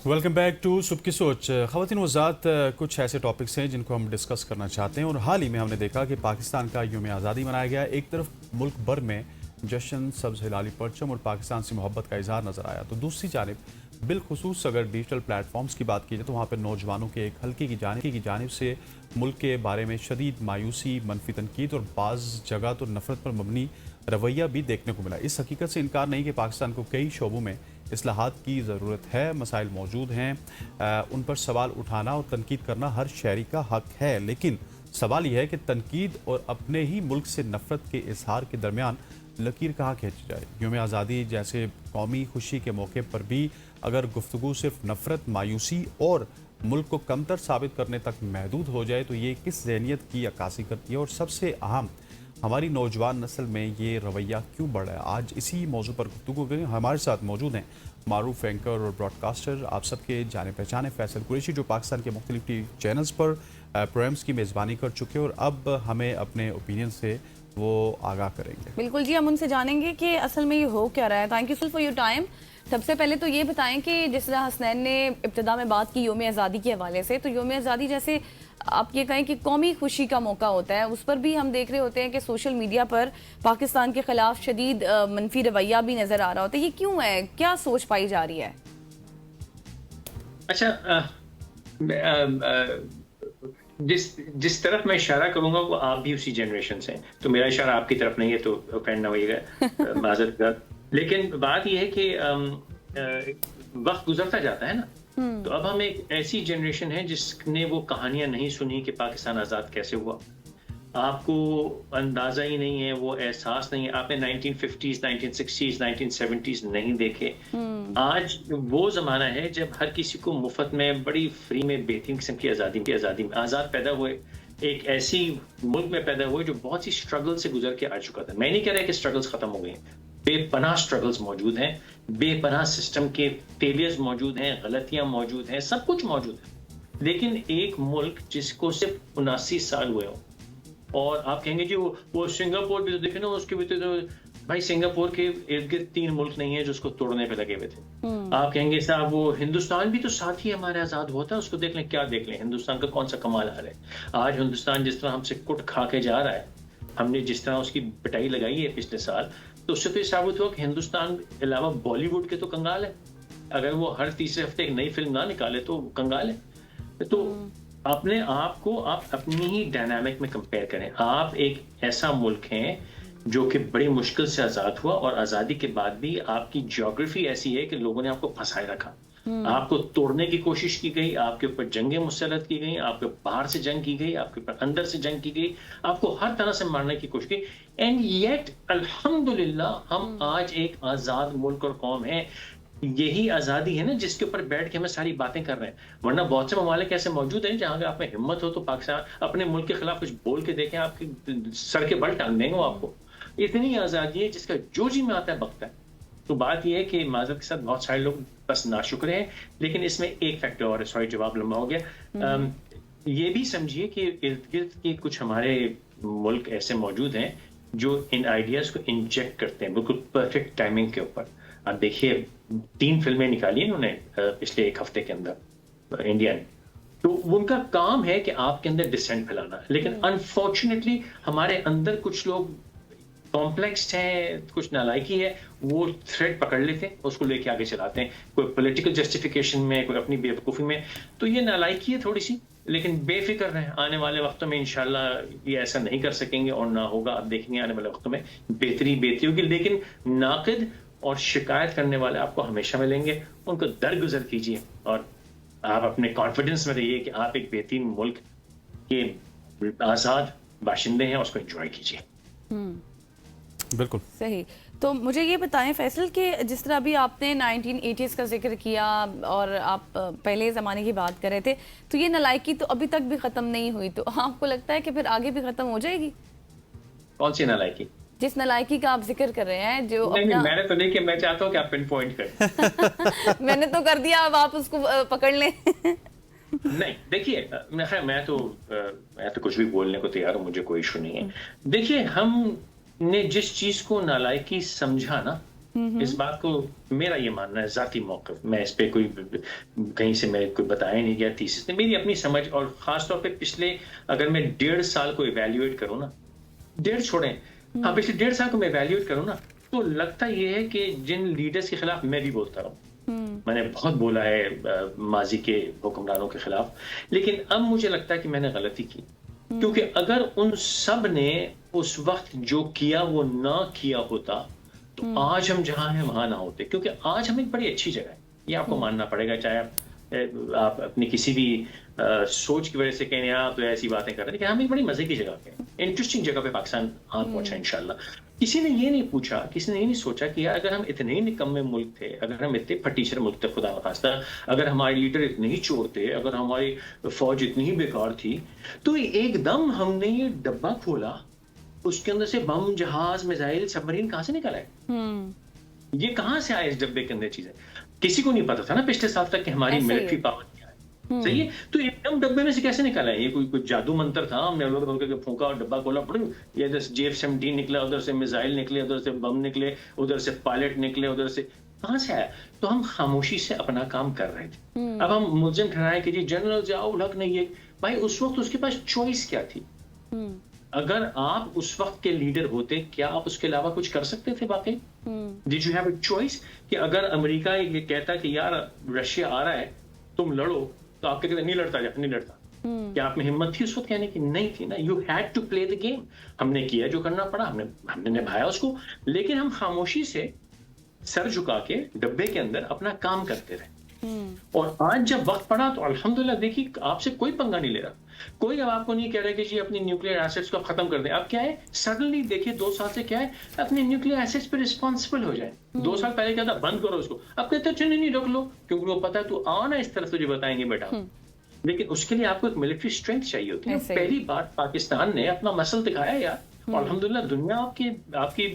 Welcome back to सुबह की सोच। ख़वातीन वज़ात, कुछ ऐसे टॉपिक्स हैं जिनको हम डिस्कस करना चाहते हैं और हाल ही में हमने देखा कि पाकिस्तान का यौम आज़ादी मनाया गया। एक तरफ मुल्क भर में जश्न, सब्ज़ हिलाली परचम और पाकिस्तान से मोहब्बत का इजहार नज़र आया, तो दूसरी जानिब बिलखुसूस अगर डिजिटल प्लेटफॉर्म्स की बात की जाए तो वहाँ पर नौजवानों के एक हल्के की जानिब से मुल्क के बारे में शदीद मायूसी, मनफी तनकीद और बाज़ जगह तो नफ़रत पर मबनी रवैया भी देखने को मिला। इस हकीकत से इनकार नहीं कि पाकिस्तान को कई शोबों में इस्लाहात की ज़रूरत है, मसाइल मौजूद हैं, उन पर सवाल उठाना और तनकीद करना हर शहरी का हक है। लेकिन सवाल यह है कि तनकीद और अपने ही मुल्क से नफ़रत के इजहार के दरमियान लकीर कहाँ खींची जाए। यौम आज़ादी जैसे कौमी खुशी के मौके पर भी अगर गुफ्तगू सिर्फ नफ़रत, मायूसी और मुल्क को कमतर साबित करने तक महदूद हो जाए तो ये किस ज़हनियत की अक्कासी करती है और सबसे अहम हमारी नौजवान नस्ल में ये रवैया क्यों बढ़ रहा है। आज इसी मौजू पर गुफ्तगू करें। हमारे साथ मौजूद हैं मारूफ एंकर और ब्रॉडकास्टर, आप सबके जाने पहचाने फैसल कुरैशी, जो पाकिस्तान के मुख्तलिफ टीवी चैनल्स पर प्रोग्राम्स की मेज़बानी कर चुके हैं और अब हमें अपने ओपिनियन से वो आगाह करेंगे। बिल्कुल जी, हम उनसे जानेंगे कि असल में ये हो क्या रहा है। Thank you for your time. सबसे पहले तो ये बताएं कि जिस तरह हसनैन ने इब्तिदा में बात की यौम आज़ादी के हवाले से, तो यौम आज़ादी जैसे आप ये कहें कि कौमी खुशी का मौका होता है, उस पर भी हम देख रहे होते हैं कि सोशल मीडिया पर पाकिस्तान के खिलाफ शदीद मनफी रवैया भी नज़र आ रहा होता है। ये क्यों है? क्या सोच पाई जा रही है? अच्छा, जिस तरफ मैं इशारा करूंगा वो आप भी उसी जनरेशन से हैं, तो मेरा इशारा आपकी तरफ नहीं है तो ऑफेंड ना होइएगा, माजरत कर। लेकिन बात यह है कि वक्त गुजरता जाता है ना, तो अब हम एक ऐसी जनरेशन है जिसने वो कहानियां नहीं सुनी कि पाकिस्तान आज़ाद कैसे हुआ। आपको अंदाजा ही नहीं है, वो एहसास नहीं है, आपने 1950s, 1960s, 1970s नहीं देखे। आज वो जमाना है जब हर किसी को मुफ्त में, बड़ी फ्री में, बेहतरीन किस्म की आज़ादी में आज़ाद पैदा हुए, एक ऐसी मुल्क में पैदा हुए जो बहुत सी स्ट्रगल से गुजर के आ चुका था। मैं नहीं कह रहा कि स्ट्रगल्स खत्म हो गए, बेपनाह स्ट्रगल्स मौजूद हैं, बेपनाह सिस्टम के फेलियर्स मौजूद हैं, गलतियां मौजूद हैं, सब कुछ मौजूद है। लेकिन एक मुल्क जिसको सिर्फ 79 साल हुए हों, और आप कहेंगे जी वो सिंगापुर भी तो देखे ना, उसके भी तो भाई सिंगापुर के इर्द गिर्द 3 मुल्क नहीं है जो उसको तोड़ने पे लगे हुए थे। आप कहेंगे साहब वो हिंदुस्तान भी तो साथ ही हमारे आजाद हुआ था, उसको देख लें, क्या देख लें, हिंदुस्तान का कौन सा कमाल हाल है। आज हिंदुस्तान जिस तरह हमसे कुट खा के जा रहा है, हमने जिस तरह उसकी पिटाई लगाई है पिछले साल, तो उससे तो साबित हुआ कि हिंदुस्तान के अलावा बॉलीवुड के तो कंगाल है। अगर वो हर तीसरे हफ्ते एक नई फिल्म ना निकाले तो कंगाल है। तो अपने आप को आप अपनी ही डायनामिक में कंपेयर करें। आप एक ऐसा मुल्क हैं जो कि बड़ी मुश्किल से आज़ाद हुआ, और आज़ादी के बाद भी आपकी ज्योग्राफी ऐसी है कि लोगों ने आपको फंसाए रखा, आपको तोड़ने की कोशिश की गई, आपके ऊपर जंगें मुसल्लत की गई, आपके बाहर से जंग की गई, आपके ऊपर अंदर से जंग की गई, आपको हर तरह से मारने की कोशिश की। एंड येट अल्हम्दुलिल्लाह हम आज एक आज़ाद मुल्क और कौम है। यही आज़ादी है ना जिसके ऊपर बैठ के हमें सारी बातें कर रहे हैं। वरना बहुत से ममालिक ऐसे मौजूद हैं जहां अगर आप में हिम्मत हो तो पाकिस्तान अपने मुल्क के खिलाफ कुछ बोल के देखें, आपके सर के बल टांग देंगे आपको। इतनी आज़ादी है जिसका जो जी में आता है बकता है। तो बात यह है कि माजरत के साथ बहुत सारे लोग बस नाशुक्र हैं, लेकिन इसमें एक फैक्टर और है, सॉरी जवाब लंबा हो गया। ये भी समझिए कि इर्द गिर्द के कुछ हमारे मुल्क ऐसे मौजूद हैं जो इन आइडियाज को इंजेक्ट करते हैं बिल्कुल परफेक्ट टाइमिंग के ऊपर। आप देखिए 3 फिल्में निकाली इन्होंने पिछले 1 हफ्ते के अंदर इंडिया ने, तो उनका काम है कि आपके अंदर डिसेंट फैलाना। लेकिन अनफॉर्चुनेटली हमारे अंदर कुछ लोग कॉम्प्लेक्स हैं, कुछ नालायकी है, वो थ्रेड पकड़ लेते हैं, उसको लेके आगे चलाते हैं, कोई पॉलिटिकल जस्टिफिकेशन में, कोई अपनी बेवकूफ़ी में। तो ये नालायकी है थोड़ी सी, लेकिन बेफिक्र रहें, आने वाले वक्तों में इंशाल्लाह ये ऐसा नहीं कर सकेंगे और ना होगा। आप देखेंगे आने वाले वक्तों में बेहतरी होगी। लेकिन नाक़िद और शिकायत करने वाले आपको हमेशा मिलेंगे, उनको दरगुजर कीजिए और आप अपने कॉन्फिडेंस में रहिए कि आप एक बेहतरीन मुल्क के आज़ाद बाशिंदे हैं, उसको एंजॉय कीजिए। बिल्कुल सही। तो मुझे ये बताएं फैसल कि जिस तरह अभी आपने 1980s का जिक्र किया और आप पहले ज़माने की बात कर रहे थे, तो ये नालायकी तो अभी तक भी ख़त्म नहीं हुई, तो आपको लगता है कि फिर आगे भी ख़त्म हो जाएगी? कौन सी नालायकी? जिस नालायकी का आप जिक्र कर रहे हैं, जो नहीं, अपना... मैंने तो नहीं कि मैं चाहता हूँ कि आप पिन पॉइंट करें। मैंने तो कर दिया, अब आप उसको पकड़ लें। नहीं देखिए, मैं तो कुछ भी बोलने को तैयार हूँ, मुझे कोई इशू नहीं है। देखिए, हमने जिस चीज को नालायकी समझा ना, इस बात को मेरा ये मानना है, जाती मौक़िफ़, मैं इस पे कोई कहीं से मैं कोई बताया नहीं गया थीसिस नहीं, मेरी अपनी समझ, और ख़ास तौर पे पिछले अगर मैं 1.5 साल को इवैल्यूएट करूँ ना, 1.5 छोड़ें, हाँ पिछले 1.5 साल को मैं इवैल्यूएट करूँ ना, तो लगता ये है कि जिन लीडर्स के खिलाफ मैं भी बोलता रहा हूँ, मैंने बहुत बोला है माजी के हुक्मरानों के खिलाफ, लेकिन अब मुझे लगता है कि मैंने गलती की, क्योंकि अगर उन सब ने उस वक्त जो किया वो ना किया होता तो आज हम जहां हैं वहां ना होते, क्योंकि आज हम एक बड़ी अच्छी जगह है, ये आपको मानना पड़ेगा, चाहे आप अपनी किसी भी सोच की वजह से कहें आप तो ऐसी बातें कर रहे हैं, लेकिन हम एक बड़ी मजे की जगह पे, इंटरेस्टिंग जगह पे पाकिस्तान हाथ पहुंचा इंशाल्लाह। किसी ने ये नहीं पूछा, किसी ने ये नहीं सोचा कि यार अगर हम इतने ही निकम्मे मुल्क थे, अगर हम इतने फटीचर मुल्क थे, खुदा खास्ता अगर हमारे लीडर इतने ही चोर थे, अगर हमारी फौज इतनी ही बेकार थी, तो एकदम हमने ये डब्बा खोला, उसके अंदर से बम, जहाज, मिसाइल, सबमरीन कहां से निकल आए? ये कहां से आए इस डब्बे के अंदर चीजें? किसी को नहीं पता था ना पिछले साल तक कि हमारी मिलिट्री पावर क्या है, सही है? तो एकदम डब्बे में से कैसे निकल आए? ये कोई जादू मंत्र था, हमने लोग फूंका और डब्बा खोला, ये इधर JF-17 निकला, उधर से मिसाइल निकले, उधर से बम निकले, उधर से पायलट निकले, उधर से कहां से आया? तो हम खामोशी से अपना काम कर रहे थे। अब हम मुल्जिम ठहराए कि जी जनरल जियाउल हक ने ये, भाई उस वक्त उसके पास चॉइस क्या थी? अगर आप उस वक्त के लीडर होते, क्या आप उसके अलावा कुछ कर सकते थे वाकई? Did you have a choice कि अगर अमेरिका ये कहता कि यार रशिया आ रहा है, तुम लड़ो, तो आप कहते नहीं लड़ता, नहीं लड़ता? क्या आप में हिम्मत थी उस वक्त कहने की? नहीं थी ना। You had to play the game. हमने किया जो करना पड़ा, हमने निभाया उसको, लेकिन हम खामोशी से सर झुका के डब्बे के अंदर अपना काम करते रहे। और आज जब वक्त पड़ा तो अल्हम्दुलिल्लाह, देखिए आपसे कोई पंगा नहीं ले रहा, कोई अब आपको नहीं कह रहा कि जी अपनी न्यूक्लियर एसेट्स को खत्म कर दें। अब क्या है, सडनली देखिए 2 साल से क्या है, अपने न्यूक्लियर एसेट्स पे रिस्पॉन्सिबल हो जाए। 2 साल पहले क्या था, बंद करो उसको, अब कहते हैं नहीं रख लो, क्योंकि वो पता है तू आना इस तरफ तुझे बताएंगे बेटा। लेकिन उसके लिए आपको एक मिलिट्री स्ट्रेंथ चाहिए होती है। पहली बार पाकिस्तान ने अपना मसल दिखाया यार, और अल्हम्दुलिल्लाह दुनिया आपकी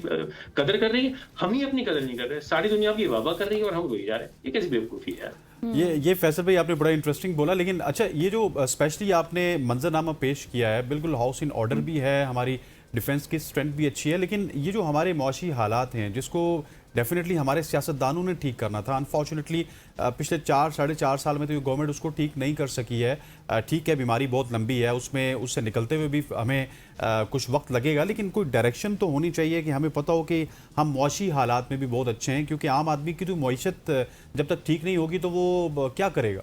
कदर कर रही है, हम ही अपनी कदर नहीं कर रहे, सारी दुनिया आपकी वाह कर रही है और हम रोई जा रहे हैं। ये कैसी बेवकूफ़ी है यार। ये फैसल भाई आपने बड़ा इंटरेस्टिंग बोला, लेकिन अच्छा ये जो स्पेशली आपने मंजरनामा पेश किया है, बिल्कुल हाउस इन ऑर्डर भी है, हमारी डिफेंस की स्ट्रेंथ भी अच्छी है, लेकिन ये जो हमारे मौशी हालात हैं जिसको डेफिनेटली हमारे सियासतदानों ने ठीक करना था, अनफॉर्चुनेटली पिछले 4-4.5 साल में तो ये गवर्नमेंट उसको ठीक नहीं कर सकी है। ठीक है, बीमारी बहुत लंबी है, उससे निकलते हुए भी हमें कुछ वक्त लगेगा, लेकिन कोई डायरेक्शन तो होनी चाहिए कि हमें पता हो कि हम मौशी हालात में भी बहुत अच्छे हैं, क्योंकि आम आदमी की तो मईशत जब तक ठीक नहीं होगी तो वो क्या करेगा?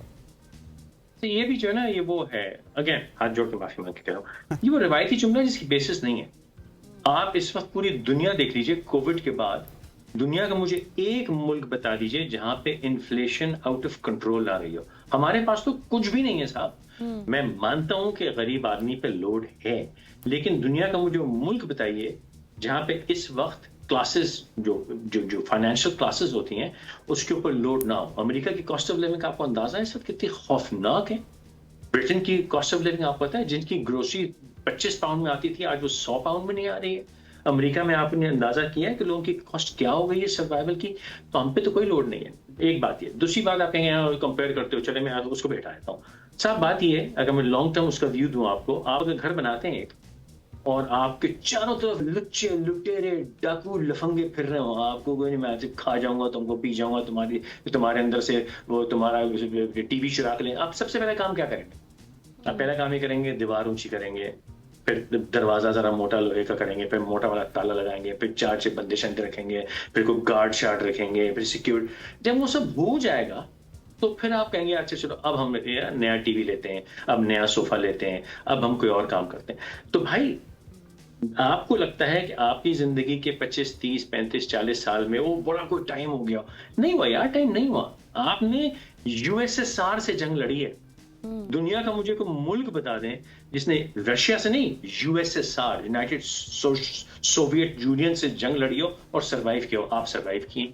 तो ये भी जो है ना, ये वो है, अगेन हाथ जोड़ के माफी मांग के कह रहा हूँ, ये वो रिवायती जुमला जिसकी बेसिस नहीं है। आप इस वक्त पूरी दुनिया देख लीजिए, कोविड के बाद दुनिया का मुझे एक मुल्क बता दीजिए जहां पे इन्फ्लेशन आउट ऑफ कंट्रोल आ रही हो। हमारे पास तो कुछ भी नहीं है साहब। मैं मानता हूं कि गरीब आदमी पे लोड है, लेकिन दुनिया का मुझे मुल्क बताइए जहां पे इस वक्त क्लासेस जो फाइनेंशियल क्लासेस होती हैं उसके ऊपर लोड ना हो। अमेरिका की कॉस्ट ऑफ लिविंग का आपको अंदाजा है इस वक्त कितनी खौफनाक है। ब्रिटेन की कॉस्ट ऑफ लिविंग आपको पता है, जिनकी ग्रोसरी 25 पाउंड में आती थी आज वो 100 पाउंड में नहीं आ रही है। अमेरिका में आपने अंदाजा किया है कि लोगों की कॉस्ट क्या हो गई है सर्वाइवल की, तो हम पे तो कोई लोड नहीं है। एक बात ये, दूसरी बात आप कहेंगे कंपेयर करते हो, चले मैं उसको बैठा देता हूँ साहब। बात ये है, अगर मैं लॉन्ग टर्म उसका व्यू दूं आपको, आप अगर घर बनाते हैं एक और आपके चारों तरफ लुच्चे लुटेरे डाकू लफंगे फिर रहे हो, आपको कोई नहीं, मैं खा जाऊंगा, तुमको पी जाऊंगा, तुम्हारे अंदर से वो तुम्हारा टीवी चुरा के ले, आप सबसे पहले काम क्या करेंगे? आप पहला काम ही करेंगे, दीवार ऊंची करेंगे, फिर दरवाजा जरा मोटा लोहे का करेंगे, फिर मोटा वाला ताला लगाएंगे, फिर 4 बंदिश अंदर रखेंगे, फिर कोई गार्ड शार्ड रखेंगे, फिर सिक्योरिटी। जब वो सब हो जाएगा तो फिर आप कहेंगे अच्छा चलो अब हम नया टीवी लेते हैं, अब नया सोफा लेते हैं, अब हम कोई और काम करते हैं। तो भाई आपको लगता है कि आपकी जिंदगी के 25, 30, 35, 40 साल में वो बड़ा कोई टाइम हो गया? नहीं हुआ यार, टाइम नहीं हुआ। आपने USSR से जंग लड़ी है। दुनिया का मुझे कोई मुल्क बता दें जिसने रशिया से नहीं, USSR यूनाइटेड सोवियत यूनियन से जंग लड़ी हो और सरवाइव किया हो। आप सरवाइव किए,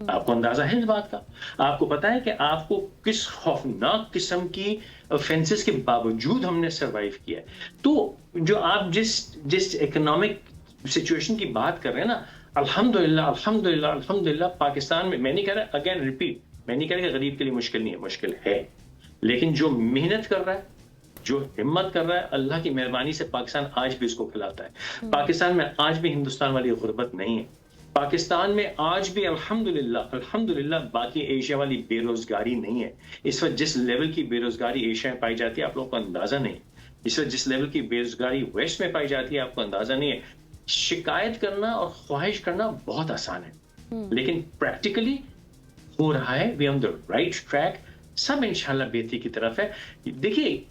आपको अंदाजा है इस बात का। आपको पता है कि आपको किस खौफनाक किस्म की ऑफेंसेस के बावजूद हमने सरवाइव किया है। तो जो आप जिस इकोनॉमिक सिचुएशन की बात कर रहे हैं ना, अल्हम्दुलिल्लाह अल्हम्दुलिल्लाह अल्हम्दुलिल्लाह पाकिस्तान में, मैं नहीं कह रहा, अगेन रिपीट, मैं नहीं कह रहा कि गरीब के लिए मुश्किल नहीं है, मुश्किल है, लेकिन जो मेहनत कर रहा है, जो हिम्मत कर रहा है, अल्लाह की मेहरबानी से पाकिस्तान आज भी उसको खिलाता है। पाकिस्तान में आज भी हिंदुस्तान वाली गुर्बत नहीं है। पाकिस्तान में आज भी अल्हम्दुलिल्लाह बाकी एशिया वाली बेरोजगारी नहीं है। इस वक्त जिस लेवल की बेरोजगारी एशिया में पाई जाती है आप लोगों को अंदाजा नहीं। इस वक्त जिस लेवल की बेरोजगारी वेस्ट में पाई जाती है आपको अंदाजा नहीं है। शिकायत करना और ख्वाहिश करना बहुत आसान है, लेकिन प्रैक्टिकली हो रहा है। We on the right track, सब इंशाल्लाह बेहतरी की तरफ है। देखिए,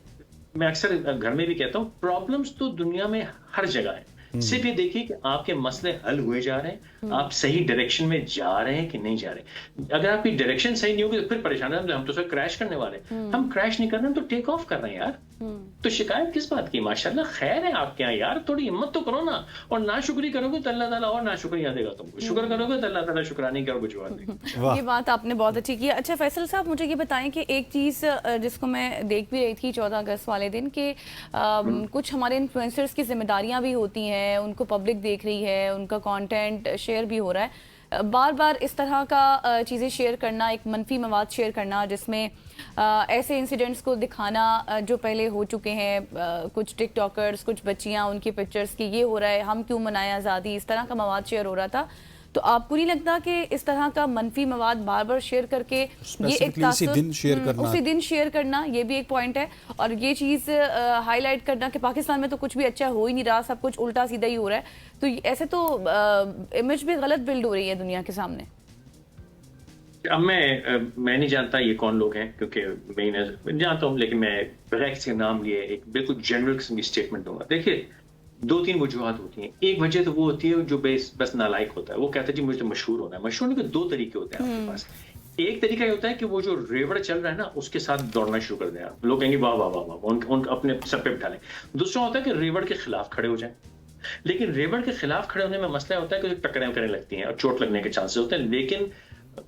मैं अक्सर घर में भी कहता हूँ, प्रॉब्लम्स तो दुनिया में हर जगह है। सिर्फ ये देखिए कि आपके मसले हल हुए जा रहे हैं, आप सही डायरेक्शन में जा रहे हैं कि नहीं जा रहे। अगर आपकी डायरेक्शन सही नहीं होगी तो फिर परेशान है, हम तो सर क्रैश करने वाले हैं। हम क्रैश नहीं कर रहे हैं, हम तो टेक ऑफ कर रहे हैं यार। तो शिकायत किस बात की? माशाल्लाह खैर है आपके यहाँ यार, थोड़ी हिम्मत तो करो ना। और नाशुक्री करोगे तो अल्लाह ताला और नाशुक्रिया देगा तुमको, शुक्र करोगे तो अल्लाह ताला शुक्रानी का बुझवा देगा। ये बात आपने बहुत अच्छी की। अच्छा फैसल साहब, मुझे ये बताएं कि एक चीज़ जिसको मैं देख भी रही थी 14 अगस्त वाले दिन कि कुछ हमारे इन्फ्लुएंसर्स की जिम्मेदारियां भी होती हैं, उनको पब्लिक देख रही है, उनका कंटेंट शेयर भी हो रहा है। बार बार इस तरह का चीज़ें शेयर करना, एक मनफी मवाद शेयर करना जिसमें ऐसे इंसिडेंट्स को दिखाना जो पहले हो चुके हैं, कुछ टिकटॉकर्स, कुछ बच्चियां, उनकी पिक्चर्स की ये हो रहा है, हम क्यों मनाएं आज़ादी, इस तरह का मवाद शेयर हो रहा था। तो आपको नहीं लगता कि इस तरह का मनफी मवाद बार बार शेयर करके ये एक उसी दिन शेयर करना ये भी एक पॉइंट है, और ये चीज़ हाईलाइट करना कि पाकिस्तान में तो कुछ भी अच्छा हो ही नहीं रहा, सब कुछ उल्टा सीधा ही हो रहा है, तो ऐसे तो इमेज भी गलत बिल्ड हो रही है दुनिया के सामने। अब मैं नहीं जानता ये कौन लोग हैं, क्योंकि मैं जानता हूँ, लेकिन मैं बगैर किसी नाम लिए एक बिल्कुल जनरल किस्म की स्टेटमेंट दूंगा। देखिए, 2-3 वजूहत होती हैं। एक वजह तो वो होती है जो बस नालायक होता है, वो कहता है जी मुझे तो मशहूर होना है। मशहूर होने के 2 तरीके होते हैं आपके पास। एक तरीका ये होता है कि वो जो रेवड़ चल रहा है ना उसके साथ दौड़ना शुरू कर दें आप। लोग कहेंगे वाह वाह वाह वाह, उन अपने सर पे बिठा लें। दूसरा होता है कि रेवड़ के खिलाफ खड़े हो जाए, लेकिन रेवड़ के खिलाफ खड़े होने में मसला होता है कि टकराएं करने लगती हैं और चोट लगने के चांसेस होते हैं। लेकिन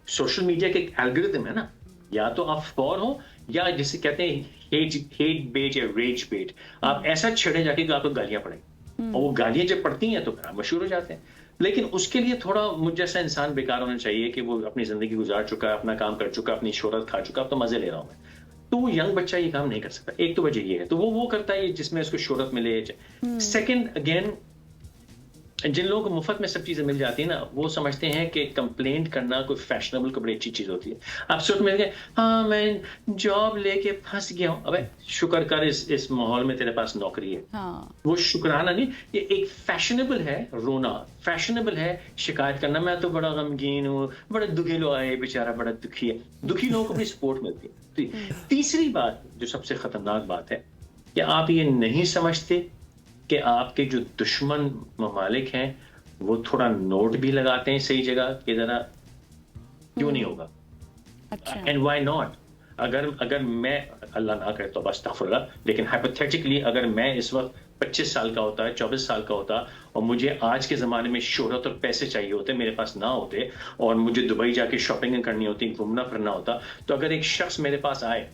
सोशल मीडिया के एक एल्गोरिथम है ना, या तो आप फॉर हो या जिसे कहते हैं हेट बेट या रेज बेट, आप ऐसा छेड़े जाके कि आपको गालियां पड़े, और वो गालियां जब पड़ती हैं तो फिर आप मशहूर हो जाते हैं। लेकिन उसके लिए थोड़ा मुझ जैसा इंसान बेकार होना चाहिए कि वो अपनी जिंदगी गुजार चुका है, अपना काम कर चुका, अपनी शोहरत खा चुका, अब तो मजे ले रहा हूं मैं। तो वो यंग बच्चा ये काम नहीं कर सकता। एक तो वजह ये है, तो वो करता है जिसमें उसको शोहरत मिले। सेकंड, अगेन, जिन लोगों को मुफ्त में सब चीजें मिल जाती है ना, वो समझते हैं कि कंप्लेंट करना कोई फैशनेबल को बड़ी अच्छी चीज होती है। आप सोच मिल गए, हाँ मैं जॉब लेके फंस गया हूँ, अबे शुक्र कर इस माहौल में तेरे पास नौकरी है। हाँ। वो शुक्राना नहीं, ये एक फैशनेबल है रोना, फैशनेबल है शिकायत करना, मैं तो बड़ा गमगीन हूँ, बड़ा दुखी लोग आए, बेचारा बड़ा दुखी है। दुखी लोगों को अपनी सपोर्ट मिलती है। तीसरी बात जो सबसे खतरनाक बात है कि आप ये नहीं समझते कि आपके जो दुश्मन ममालिक हैं वो थोड़ा नोट भी लगाते हैं सही जगह कि जरा क्यों नहीं होगा। अच्छा। And why not? अगर मैं, अल्लाह ना करे तो बस तफरला, लेकिन हाइपोथेटिकली अगर मैं इस वक्त 25 साल का होता, 24 साल का होता, और मुझे आज के ज़माने में शोहरत और पैसे चाहिए होते, मेरे पास ना होते, और मुझे दुबई जाके शॉपिंग करनी होती, घूमना फिरना होता, तो अगर एक शख्स मेरे पास आए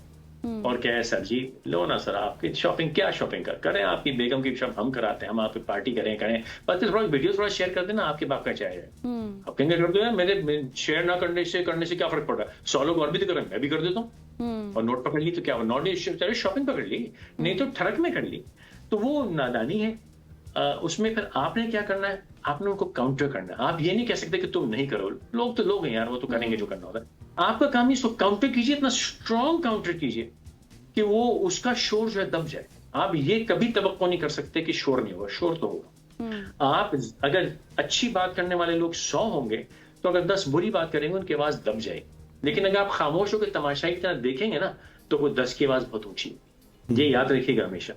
और क्या है, सर जी लो ना सर, आपकी शॉपिंग क्या शॉपिंग करें, आपकी बेगम की शॉप हम कराते हैं, हम आपकी पार्टी करें बस थोड़ा वीडियो थोड़ा शेयर कर देना, आपके बाप का चाहे आप कहेंगे कर दो यार, मेरे शेयर ना करने से क्या फर्क पड़ रहा है, 100 लोग और भी तो करें, मैं भी कर देता हूँ। और नोट पकड़ ली तो क्या, नोट शॉपिंग पकड़ ली, नहीं तो ठरक में कर ली। तो वो नादानी है। उसमें फिर आपने क्या करना है, आपने उनको काउंटर करना है। आप ये नहीं कह सकते कि तुम नहीं करो, लोग तो लोग हैं यार, वो तो करेंगे जो करना होता है। आपका काम इसको काउंटर कीजिए, इतना स्ट्रॉन्ग काउंटर कीजिए कि वो उसका शोर जो है दब जाए। आप ये कभी तवक्को नहीं कर सकते कि शोर नहीं होगा, शोर तो होगा। आप अगर अच्छी बात करने वाले लोग 100 होंगे तो अगर 10 बुरी बात करेंगे उनकी आवाज दब जाएगी। लेकिन अगर आप खामोश होकर तमाशाई की तरह देखेंगे ना तो वो 10 की आवाज बहुत ऊंची है। ये याद रखिएगा हमेशा।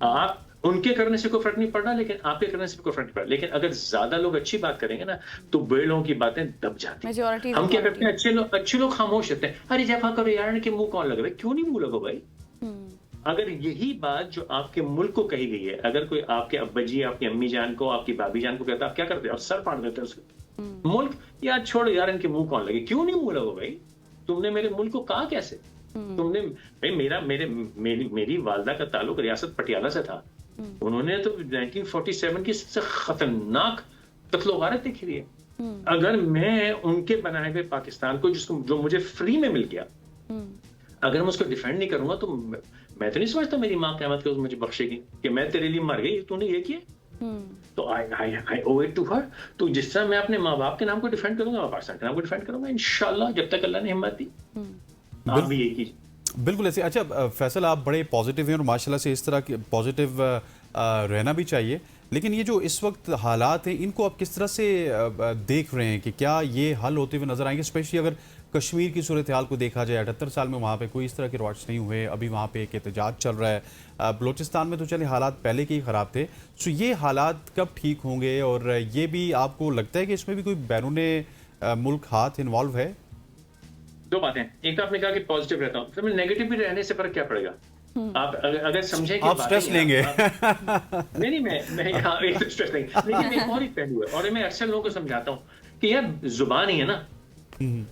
आप उनके करने से कोई फर्क नहीं पड़ना, लेकिन आपके करने से कोई फर्क नहीं पड़ा। लेकिन अगर ज्यादा लोग अच्छी बात करेंगे ना तो बड़े लोगों की बातें दब जाती हैं। हम क्या करते हैं, अच्छे लोग खामोश रहते हैं, अरे जफा करो यार, के मुंह कौन लग रहा है, क्यों नहीं मुंह लगो भाई। अगर यही बात जो आपके मुल्क को कही गई है, अगर कोई आपके अब्बा जी, आपकी अम्मी जान को, आपकी भाभी जान को कहता, आप क्या करते हो, सर फाड़ देते हो उसको। मुल्क यार छोड़ो यार, इनके मुंह कौन लगे, क्यों नहीं मुंह लगो भाई, तुमने मेरे मुल्क को कहा कैसे। तुमने भाई, मेरी वालदा का ताल्लुक रियासत पटियाला से था। उन्होंने तो 1947 की सबसे खतरनाक कत्लो गारत देखी हुई है। अगर मैं उनके बनाए हुए पाकिस्तान को, जो मुझे फ्री में मिल गया, अगर मैं उसको डिफेंड नहीं करूंगा तो मैं तो नहीं समझता मेरी माँ क़यामत के रोज़ मुझे बख्शेगी कि मैं तेरे लिए मर गई, तूने ये किया। तो आई ओव इट टू हर। तो जिस तरह मैं अपने माँ बाप के नाम को डिफेंड करूंगा, मैं पाकिस्तान के नाम को डिफेंड करूंगा इंशाल्लाह, जब तक अल्लाह ने हिम्मत दी। आप भी यही कीजिए। बिल्कुल ऐसे। अच्छा फैसल, आप बड़े पॉजिटिव हैं और माशाल्लाह से इस तरह के पॉजिटिव रहना भी चाहिए, लेकिन ये जो इस वक्त हालात हैं इनको आप किस तरह से देख रहे हैं कि क्या ये हल होते हुए नजर आएंगे? स्पेशली अगर कश्मीर की सूरत हाल को देखा जाए, 78 साल में वहाँ पे कोई इस तरह के रॉट्स नहीं हुए, अभी वहाँ पे एक एहतजाज चल रहा है। बलूचिस्तान में तो चले हालात पहले के ही ख़राब थे, सो ये हालात कब ठीक होंगे? और ये भी आपको लगता है कि इसमें भी कोई बैरून मुल्क हाथ इन्वॉल्व है? दो बातें, एक तो आपने कहा कि पॉजिटिव रहता हूँ, तो नेगेटिव भी रहने से फर्क क्या पड़ेगा? आप अगर समझें कि आप स्ट्रेस लेंगे। नहीं मैं यहाँ एक तो स्ट्रेस लेंगे, लेकिन एक और ही पहलू है, और मैं अक्सर लोगों को समझाता हूँ कि यार जुबान ही है ना।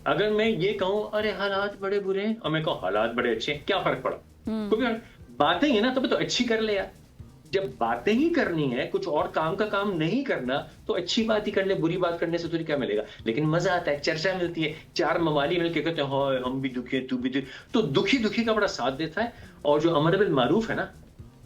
अगर मैं ये कहूँ अरे हालात बड़े बुरे हैं, और मैं कहूँ हालात बड़े अच्छे हैं, क्या फर्क पड़ा? क्योंकि बातें ही है ना, तो अच्छी कर ले यार। जब बातें ही करनी है, कुछ और काम का काम नहीं करना, तो अच्छी बात ही कर ले, बुरी बात करने से तुझे क्या मिलेगा? लेकिन मजा आता है, चर्चा मिलती है, चार मवाली मिलकर कहते हैं हाँ हम भी दुखी है, तू भी दुखी, तो दुखी का बड़ा साथ देता है। और जो अमर बिल मारूफ है ना,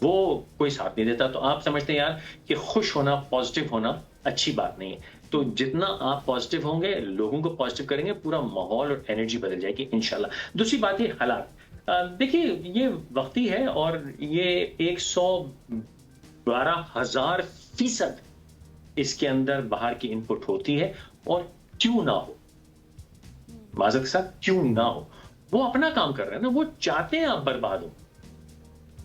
वो कोई साथ नहीं देता। तो आप समझते हैं यार कि खुश होना, पॉजिटिव होना अच्छी बात नहीं है। तो जितना आप पॉजिटिव होंगे, लोगों को पॉजिटिव करेंगे, पूरा माहौल और एनर्जी बदल जाएगी इंशाल्लाह। दूसरी बात ये हालात, देखिए ये वक्ती है, और ये 112,000% इसके अंदर बाहर की इनपुट होती है। और क्यों ना हो, माजरत के साथ क्यों ना हो, वो अपना काम कर रहे हैं ना, वो चाहते हैं आप बर्बाद हो,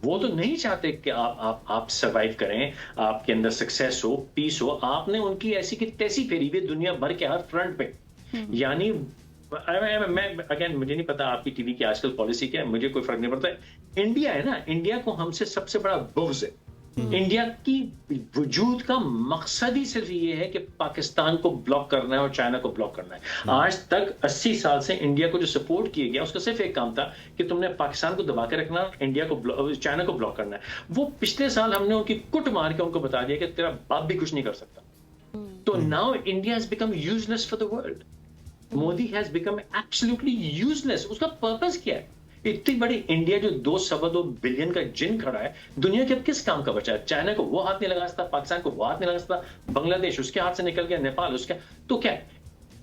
वो तो नहीं चाहते कि आप सरवाइव करें, आपके अंदर सक्सेस हो, पीस हो। आपने उनकी ऐसी की तैसी फेरी हुई दुनिया भर के हर फ्रंट पे। यानी मैं अगेन, मुझे नहीं पता आपकी टीवी की आजकल पॉलिसी क्या है, मुझे कोई फर्क नहीं पड़ता। इंडिया है ना, इंडिया को हमसे सबसे बड़ा बुग़्ज़ है। इंडिया की वजूद का मकसद ही सिर्फ ये है कि पाकिस्तान को ब्लॉक करना है और चाइना को ब्लॉक करना है। आज तक 80 साल से इंडिया को जो सपोर्ट किया गया, उसका सिर्फ एक काम था कि तुमने पाकिस्तान को दबा के रखना, इंडिया को चाइना को ब्लॉक करना है। वो पिछले साल हमने उनकी कुट मार के उनको बता दिया कि तेरा बाप भी कुछ नहीं कर सकता। तो now India has become useless for the world. Modi has become absolutely useless. उसका पर्पस क्या है? इतनी बड़ी इंडिया जो 2.2 बिलियन का जिन खड़ा है, दुनिया के अब किस काम का बचा है? चाइना को वो हाथ नहीं लगा सकता, पाकिस्तान को वो हाथ नहीं लगा सकता, बांग्लादेश उसके हाथ से निकल गया, नेपाल उसके, तो क्या है?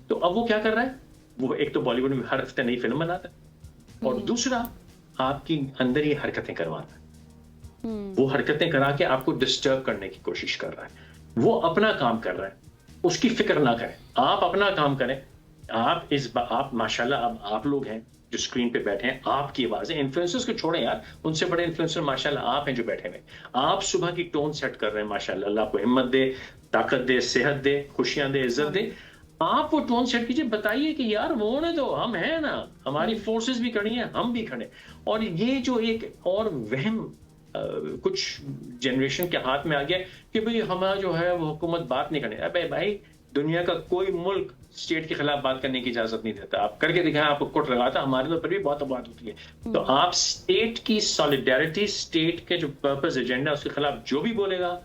तो अब वो क्या कर रहा है? वो एक तो बॉलीवुड में हर हफ्ते नई फिल्म बनाता है, और दूसरा आपकी अंदर ये हरकतें करवाता है। वो हरकतें करा के आपको डिस्टर्ब करने की कोशिश कर रहा है। वो अपना काम कर रहा है, उसकी फिक्र ना करें, आप अपना काम करें। आप माशाल्लाह, अब आप लोग हैं जो स्क्रीन पे बैठे हैं, आपकी आवाज है। इन्फ्लुएंसर्स को छोड़ें यार, उनसे बड़े इन्फ्लुएंसर माशाल्लाह आप हैं जो बैठे हुए। आप सुबह की टोन सेट कर रहे हैं माशाल्लाह। अल्लाह आपको हिम्मत दे, ताकत दे, सेहत दे, खुशियां दे, इज्जत दे। आप वो टोन सेट कीजिए, बताइए कि यार वो ने तो हम हैं ना, हमारी फोर्सेस भी खड़ी हैं, हम भी खड़े। और ये जो एक और वहम कुछ जनरेशन के हाथ में आ गया कि भाई हमारा जो है वो हुकूमत बात नहीं करने। अबे भाई, दुनिया का कोई मुल्क स्टेट के खिलाफ बात करने की इजाजत नहीं देता। आप करके दिखाएं, आपको कोट लगाता, हमारे ऊपर भी बहुत बात होती है। तो आप स्टेट की सॉलिडेरिटी, स्टेट के जो पर्पस एजेंडा, उसके खिलाफ जो भी बोलेगा,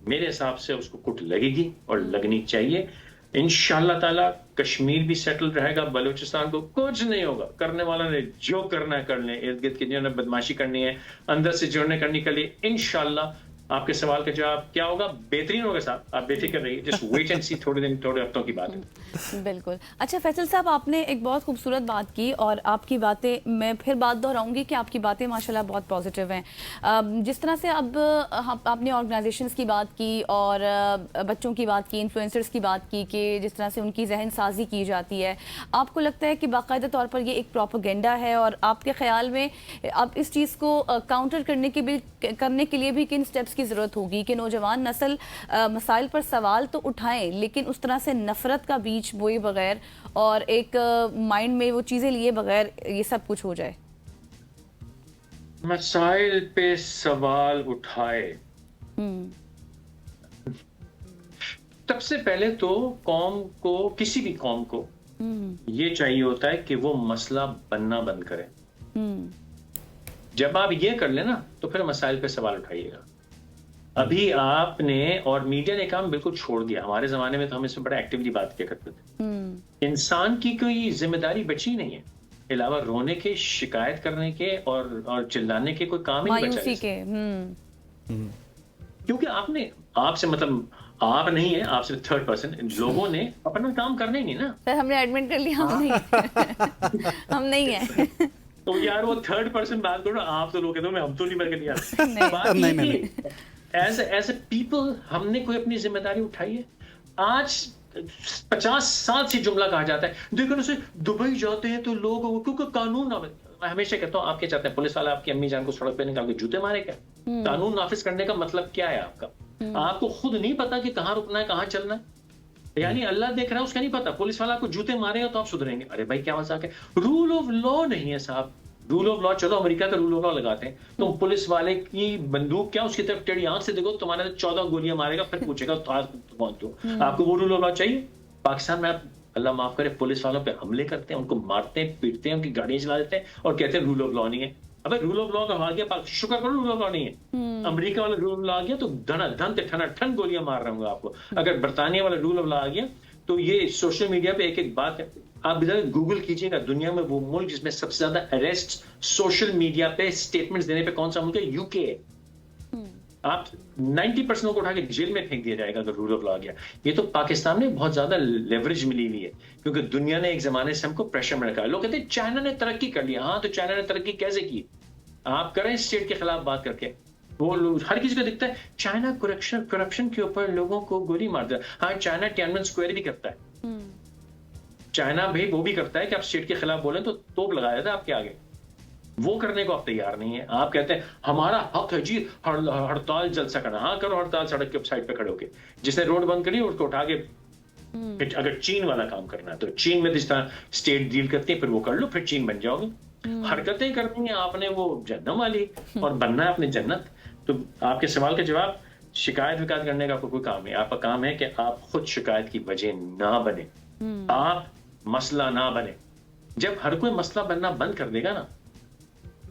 मेरे हिसाब से उसको कुट लगेगी और लगनी चाहिए। इंशाअल्लाह ताला कश्मीर भी सेटल रहेगा, बलूचिस्तान को कुछ नहीं होगा। करने वाला ने जो करना है कर ले, इर्द गिर्द की जिन्होंने बदमाशी करनी है, अंदर से जुड़ने करने के लिए, इंशाअल्लाह आपके सवाल का जवाब क्या होगा? बेहतरीन होगा साहब, आप बेफिक्र रहिए। जस्ट वेट एंड सी, थोड़े हफ्तों की बात है। बिल्कुल। अच्छा फैसल साहब, आपने एक बहुत खूबसूरत बात की, और आपकी बातें मैं फिर बात दोहराऊंगी कि आपकी बातें माशाल्लाह बहुत पॉजिटिव हैं। जिस तरह से अब आपने ऑर्गेनाइजेशंस की बात की और बच्चों की बात की, इन्फ्लुएंसर्स की बात की कि जिस तरह से उनकी जहन साजी की जाती है, आपको लगता है कि बाकायदा तौर पर ये एक प्रोपेगेंडा है? और आपके ख्याल में अब इस चीज़ को काउंटर करने के लिए भी किन स्टेप्स की ज़रूरत होगी कि नौजवान नस्ल मसाइल पर सवाल तो उठाएं, लेकिन उस तरह से नफरत का बीज बोए बगैर और एक माइंड में वो चीज़ें लिए बगैर ये सब कुछ हो जाए? मसाइल पे सवाल उठाए, सबसे पहले तो कौम को, किसी भी कौम को ये चाहिए होता है कि वो मसला बनना बंद करे। जब आप ये कर लेना तो फिर मसाइल पे सवाल उठाइएगा। अभी आपने और मीडिया ने काम बिल्कुल छोड़ दिया। हमारे जमाने में तो हम इसमें बड़ा एक्टिवली बात किया करते थे। इंसान की कोई जिम्मेदारी बची नहीं है अलावा रोने के, शिकायत करने के और चिल्लाने के। कोई काम ही नहीं बचा के। क्योंकि आपने, आपसे मतलब आप नहीं है, आपसे थर्ड पर्सन लोगों ने अपना काम करना ही नहीं ना। सर हमने एडमिट कर लिया, हम नहीं हम नहीं है। तो यार वो थर्ड पर्सन बात करो, आप तो लोग कहते हो हम तो नहीं मर के लिया। नहीं। बात ये कि एज ए पीपल हमने कोई अपनी जिम्मेदारी उठाई है। आज 50 साल से जुमला कहा जाता है, देखो ना दुबई जाते हैं तो लोग, क्योंकि कानून ना, मैं हमेशा कहता हूँ, आपके चाहते हैं पुलिस वाला आपकी अम्मी जान को सड़क पे निकाल के जूते मारे क्या? कानून नाफिज करने का मतलब क्या है आपका? आपको खुद नहीं पता कि कहाँ रुकना है, कहाँ चलना है? यानी अल्लाह देख रहा है उसका नहीं पता, पुलिस वाला आपको जूते मारेगा तो आप सुधरेंगे? अरे भाई क्या मजाक है? रूल ऑफ लॉ नहीं है साहब। रूल ऑफ लॉ, चलो अमेरिका का रूल ऑफ लॉ लगाते हैं, तो पुलिस वाले की बंदूक क्या उसकी तरफ टेढ़ी आंख से देखो, तुम्हारे 14 गोलियां मारेगा, फिर पूछेगा कौन तू? आपको वो रूल ऑफ लॉ चाहिए? पाकिस्तान में आप, अल्लाह माफ करे, पुलिस वालों पे हमले करते हैं, उनको मारते हैं, पीटते हैं, उनकी गाड़ियां चला देते हैं और कहते हैं रूल ऑफ लॉ नहीं है। अबे रूल ऑफ लॉ का आ गया, शुक्र करो रूल ऑफ लॉ नहीं है। अमेरिका वाला रूल ऑफ लॉ आ गया तो धन ठना ठन गोलियां मार रहे होंगे आपको। अगर बरतानिया वाला रूल ऑफ लॉ आ गया तो ये सोशल मीडिया पे एक एक बात है, आप इधर गूगल कीजिएगा, दुनिया में वो मुल्क जिसमें सबसे ज्यादा अरेस्ट सोशल मीडिया पे स्टेटमेंट्स देने पे कौन सा मुल्क है? यूके। आप 90% को उठा के जेल में फेंक दिया जाएगा अगर रूल ऑफ लॉ आ गया। ये तो पाकिस्तान में बहुत ज्यादा लेवरेज मिली हुई है, क्योंकि दुनिया ने एक जमाने से हमको प्रेशर में रखा है। लोग कहते हैं चाइना ने तरक्की कर लिया। हाँ, तो चाइना ने तरक्की कैसे की? आप करें स्टेट के खिलाफ बात करके, वो हर किसी को दिखता है चाइना करप्शन के ऊपर लोगों को गोली मार दे। हाँ, चाइना टाइमन स्क्वायर भी करता है। चाइना भाई वो भी करता है कि आप स्टेट के खिलाफ बोले तो तोप लगाया था आपके आगे। वो करने को आप तैयार नहीं है। आप कहते हैं हमारा हक है जी हड़ताल जलसा करना। हाँ करो हड़ताल, सड़क के साइड पे खड़े होके। जिसने रोड बंद करी उसको उठा के, अगर चीन वाला काम करना है तो चीन में जिस तरह स्टेट डील करती है फिर वो कर लो, फिर चीन बन जाओगे। हरकतें करनी है आपने वो जहन्नम वाली, और बनना है अपनी जन्नत। तो आपके सवाल का जवाब, शिकायत विकायत करने का आपको कोई काम नहीं। आपका काम है कि आप खुद शिकायत की वजह ना बने, आप मसला ना बने। जब हर कोई मसला बनना बंद कर देगा ना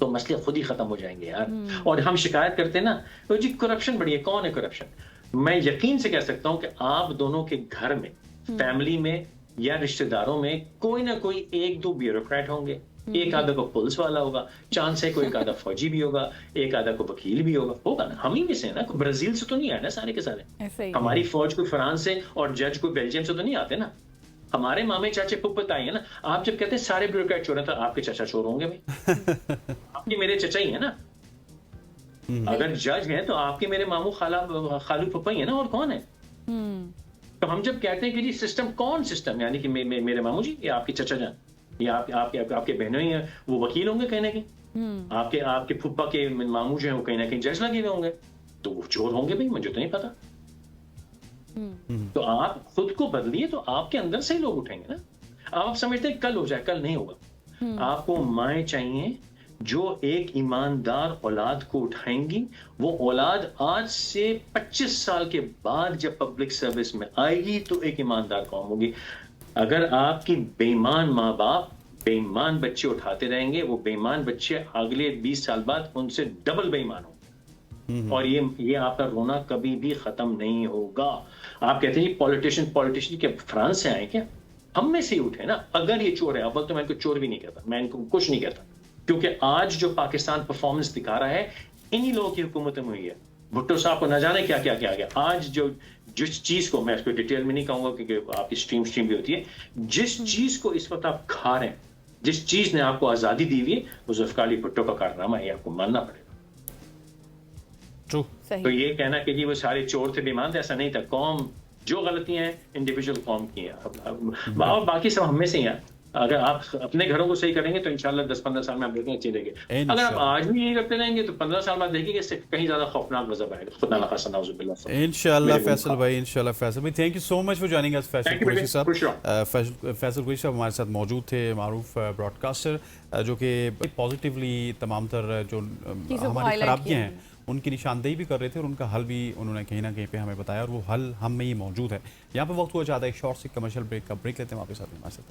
तो मसले खुद ही खत्म हो जाएंगे यार। और हम शिकायत करते हैं ना तो जी करप्शन बढ़ी है। कौन है करप्शन? मैं यकीन से कह सकता हूं कि आप दोनों के घर में, फैमिली में या रिश्तेदारों में कोई ना कोई एक दो ब्यूरोक्रेट होंगे। एक आधा को पुलिस वाला होगा, चांस है कोई एक आधा फौजी भी होगा, एक आधा को वकील भी होगा ना। हम ही में से है ना, कोई ब्राजील से तो नहीं आए ना सारे के सारे। हमारी फौज कोई फ्रांस से और जज कोई बेल्जियम से तो नहीं आते ना। हमारे मामे चाचे फुफ्फत आए हैं ना। आप जब कहते हैं सारे ब्यूरोक्रेट चोर हैं तो आपके चाचा चोर होंगे भाई। आपके मेरे चचा ही है ना। अगर जज हैं तो आपके मेरे मामू खालू फुफ्फा ही है ना, और कौन है? तो हम जब कहते हैं कि जी सिस्टम, कौन सिस्टम? यानी कि मेरे मामू जी या आपके चचा जान या आपके बहनों ही हैं, वो वकील होंगे कहीं ना कहीं। आपके फुफ्फा के मामू जो है वो कहीं ना कहीं जज लगे हुए होंगे, तो वो चोर होंगे भाई, मुझे तो नहीं पता। तो आप खुद को बदलिए तो आपके अंदर से ही लोग उठेंगे ना। आप समझते हैं कल हो जाए, कल नहीं होगा। आपको माएँ चाहिए जो एक ईमानदार औलाद को उठाएंगी। वो औलाद आज से 25 साल के बाद जब पब्लिक सर्विस में आएगी तो एक ईमानदार कौम होगी। अगर आपकी बेईमान माँ बाप बेईमान बच्चे उठाते रहेंगे, वो बेईमान बच्चे अगले 20 साल बाद उनसे डबल बेईमान होंगे। और ये आपका रोना कभी भी खत्म नहीं होगा। आप कहते हैं पॉलिटिशियन के फ्रांस से आए क्या? हम में से ही उठे ना। अगर ये चोर है, अव्वल तो मैं इनको चोर भी नहीं कहता, मैं इनको कुछ नहीं कहता, क्योंकि आज जो पाकिस्तान परफॉर्मेंस दिखा रहा है इन्हीं लोगों की हुकूमत में हुई है। भुट्टो साहब को न जाने क्या क्या क्या गया। आज जिस चीज को, मैं इसको डिटेल में नहीं कहूंगा क्योंकि आपकी स्ट्रीम भी होती है, जिस चीज को इस वक्त आप खा रहे हैं, जिस चीज ने आपको आजादी दी हुई है, वो जुल्फिकार अली भुट्टो का कारनामा है, आपको मानना पड़ेगा। तो ये कहना कि जी वो सारे चोर थे, बेईमान थे, ऐसा नहीं था। कौम जो गलतियां हैं इंडिविजुअल कौम की हैं, और बाकी सब हम में से ही हैं। अगर आप अपने घरों को सही करेंगे तो इंशाल्लाह 10-15 साल में आप देखेंगे अच्छे रहेंगे। अगर आप आज भी यही करते रहेंगे तो 15 साल बाद देखेंगे इससे कहीं ज्यादा खौफनाक गजब आएगा। खुदा ना खासा नाउजुबिल्लाह। इंशाल्लाह फैसल भाई, इंशाल्लाह फैसल भाई, thank you so much for joining us. Faisal Qureshi साहब हमारे साथ मौजूद थे, मारूफ ब्रॉडकास्टर, जो कि पॉजिटिवली तमाम तर जो हमारी खराबियाँ हैं उनकी निशानदेही भी कर रहे थे और उनका हल भी उन्होंने कहीं ना कहीं पे हमें बताया, और वो हल हम में ही मौजूद है। यहाँ पे वक्त हुआ चाहता है एक शॉर्ट सी कमर्शियल ब्रेक का। ब्रेक लेते हैं, वापस आते हैं हमारे साथ।